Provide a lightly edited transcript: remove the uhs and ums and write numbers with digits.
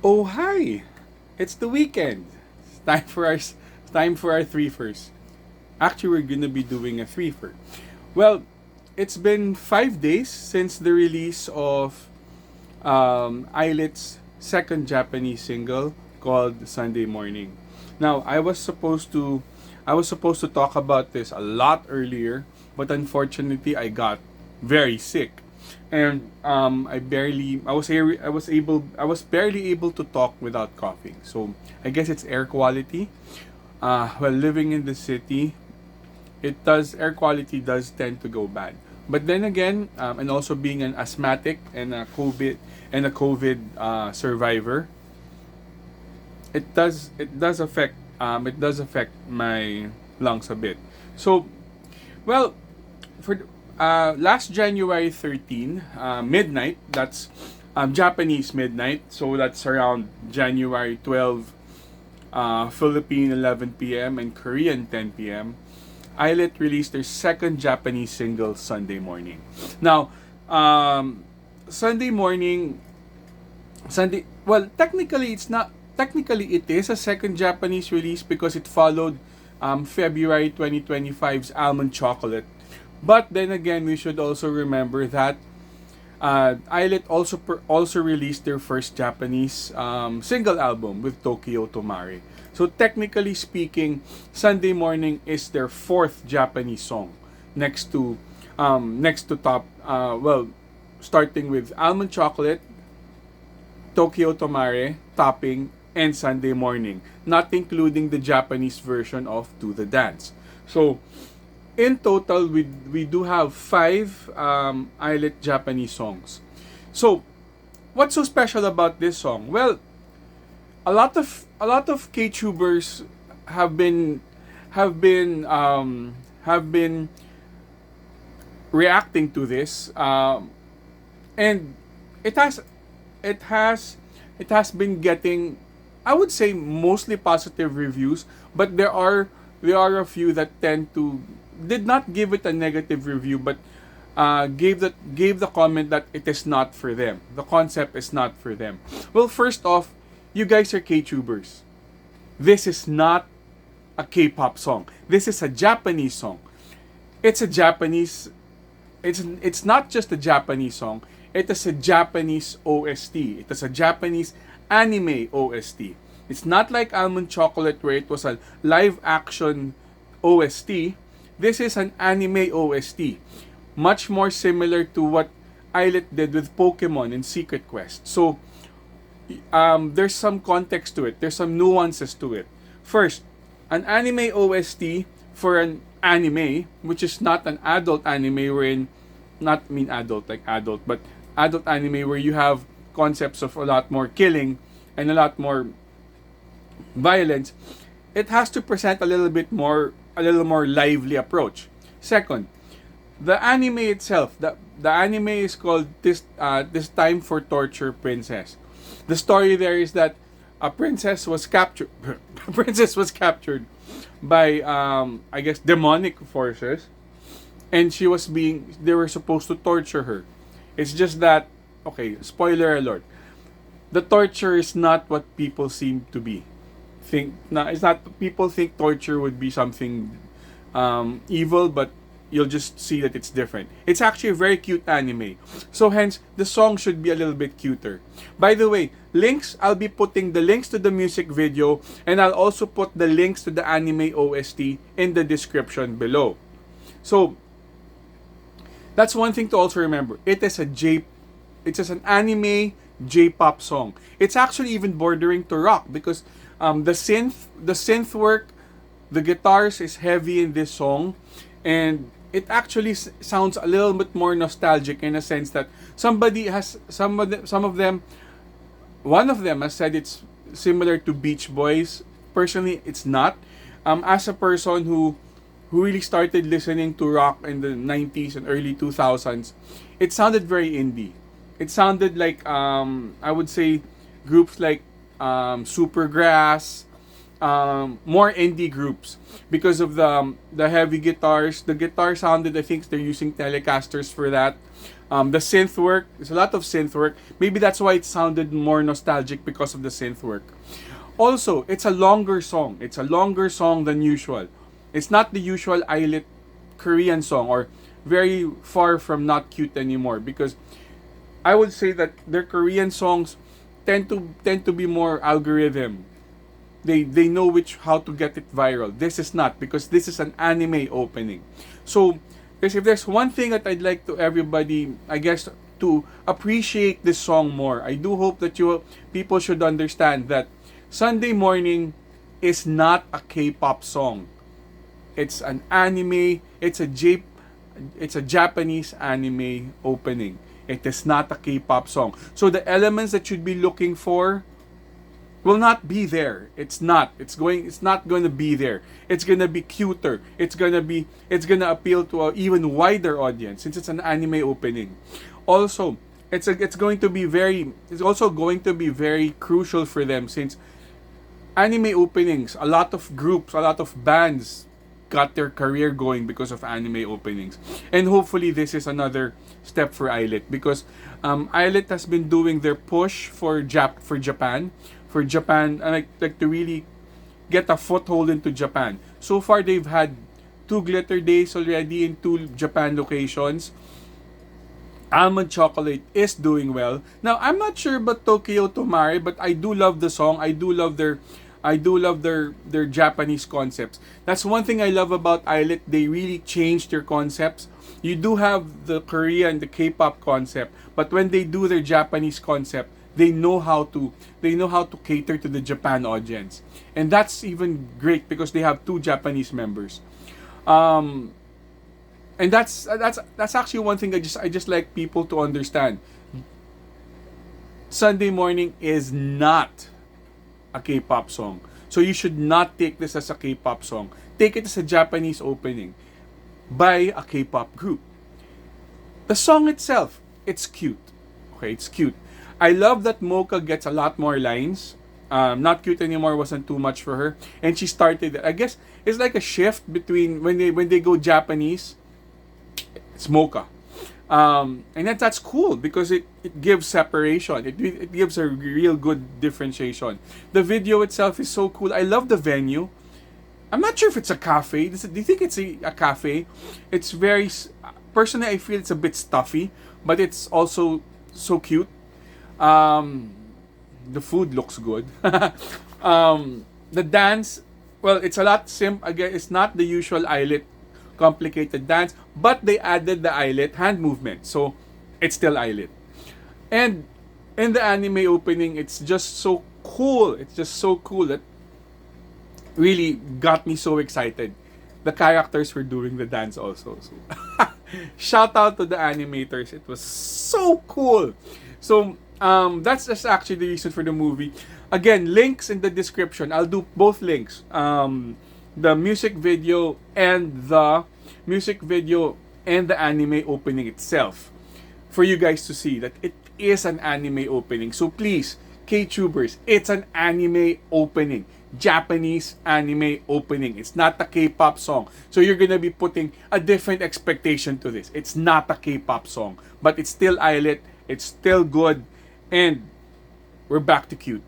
Oh hi! It's the weekend. It's time for our threefers. Actually, we're gonna be doing a threefer. Well, it's been 5 days since the release of ILLIT's second Japanese single called Sunday Morning. Now, I was supposed to talk about this a lot earlier, but unfortunately, I got very sick, and I was barely able to talk without coughing. So I guess it's air quality. Well, living in the city, air quality does tend to go bad. But then again, and also being an asthmatic and a COVID survivor, it does affect my lungs a bit. So, well, for last January 13, midnight, that's Japanese midnight, so that's around January 12, Philippine 11 p.m. and Korean 10 p.m. ILLIT released their second Japanese single, Sunday Morning. Now, Sunday Morning, well, technically it is a second Japanese release because it followed February 2025's Almond Chocolate. But then again, we should also remember that ILLIT also released their first Japanese single album with Tokyo Tomare. So technically speaking, Sunday Morning is their fourth Japanese song, next to top starting with Almond Chocolate, Tokyo Tomare, Topping, and Sunday Morning, not including the Japanese version of To the Dance. So in total, we do have five ILLIT Japanese songs. So what's so special about this song? Well, a lot of K-tubers have been have been reacting to this, and it has it has it has been getting, I would say, mostly positive reviews, but there are a few that tend to did not give it a negative review, but gave the comment that it is not for them. The concept is not for them. Well, first off, you guys are K-tubers. This is not a K-pop song. This is a Japanese song. It's a Japanese. It's not just a Japanese song. It is a Japanese OST. It is a Japanese anime OST. It's not like Almond Chocolate where it was a live action OST. This is an anime OST. Much more similar to what ILLIT did with Pokemon and Secret Quest. So, there's some context to it. There's some nuances to it. First, an anime OST for an anime, which is not an adult anime wherein, not mean adult like adult, but adult anime where you have concepts of a lot more killing and a lot more violence, it has to present a little more lively approach. Second, the anime itself, the anime is called This Time for Torture Princess. The story there is that a princess was captured. A princess was captured by I guess demonic forces, and they were supposed to torture her. It's just that, okay, spoiler alert. The torture is not what people seem to be. It's not, people think torture would be something evil, but you'll just see that it's different. It's actually a very cute anime. So hence, the song should be a little bit cuter. By the way, I'll be putting the links to the music video, and I'll also put the links to the anime OST in the description below. So, that's one thing to also remember. It is an anime J-pop song. It's actually even bordering to rock because the synth work, the guitars is heavy in this song, and it actually sounds a little bit more nostalgic in a sense that one of them has said it's similar to Beach Boys. Personally, it's not. As a person who really started listening to rock in the 90s and early 2000s, it sounded very indie. It sounded like, I would say, groups like Supergrass, more indie groups because of the heavy guitars. The guitar sounded, I think they're using Telecasters for that. The synth work, there's a lot of synth work. Maybe that's why it sounded more nostalgic because of the synth work. Also, it's a longer song. It's a longer song than usual. It's not the usual ILLIT Korean song, or very far from not cute anymore, because I would say that their Korean songs tend to be more algorithm. They know which how to get it viral. This is not, because this is an anime opening. So if there's one thing that I'd like to everybody, I guess, to appreciate this song more, I do hope that people should understand that Sunday Morning is not a K-pop song. It's an anime. It's a Japanese anime opening. It is not a K-pop song. So the elements that you'd be looking for will not be there. It's not. It's not going to be there. It's going to be cuter. It's going to appeal to an even wider audience since it's an anime opening. Also, it's also going to be very crucial for them, since anime openings, a lot of groups, a lot of bands got their career going because of anime openings. And hopefully this is another step for ILLIT, because ILLIT has been doing their push for Japan, like to really get a foothold into Japan. So far they've had 2 glitter days already in 2 Japan locations. Almond Chocolate is doing well. Now, I'm not sure about Tokyo Tomare, but I do love the song. I do love their Japanese concepts. That's one thing I love about ILLIT. They really changed their concepts. You do have the Korean, the K-pop concept, but when they do their Japanese concept, they know how to cater to the Japan audience. And that's even great because they have 2 Japanese members. And that's actually one thing I just like people to understand. Sunday Morning is not a K-pop song. So you should not take this as a K-pop song. Take it as a Japanese opening by a K-pop group. The song itself, it's cute. Okay, it's cute. I love that Mocha gets a lot more lines. Not Cute Anymore wasn't too much for her, and she started. I guess it's like a shift between when they go Japanese. It's Mocha. And that's cool because it gives separation. It gives a real good differentiation. The video itself is so cool. I love the venue. I'm not sure if it's a cafe. Do you think it's a cafe? It's very... Personally, I feel it's a bit stuffy, but it's also so cute. The food looks good. The dance, well, it's a lot again, it's not the usual ILLIT complicated dance, but they added the ILLIT hand movement, so it's still ILLIT. And in the anime opening, it's just so cool. It's just so cool that really got me so excited. The characters were doing the dance also. So shout out to the animators. It was so cool. So that's just actually the reason for the movie. Again, links in the description. I'll do both links. The music video and the anime opening itself, for you guys to see that it is an anime opening. So please, K-tubers, it's an anime opening. Japanese anime opening. It's not a K-pop song. So you're gonna be putting a different expectation to this. It's not a K-pop song, but it's still ILLIT. It's still good, and we're back to cute.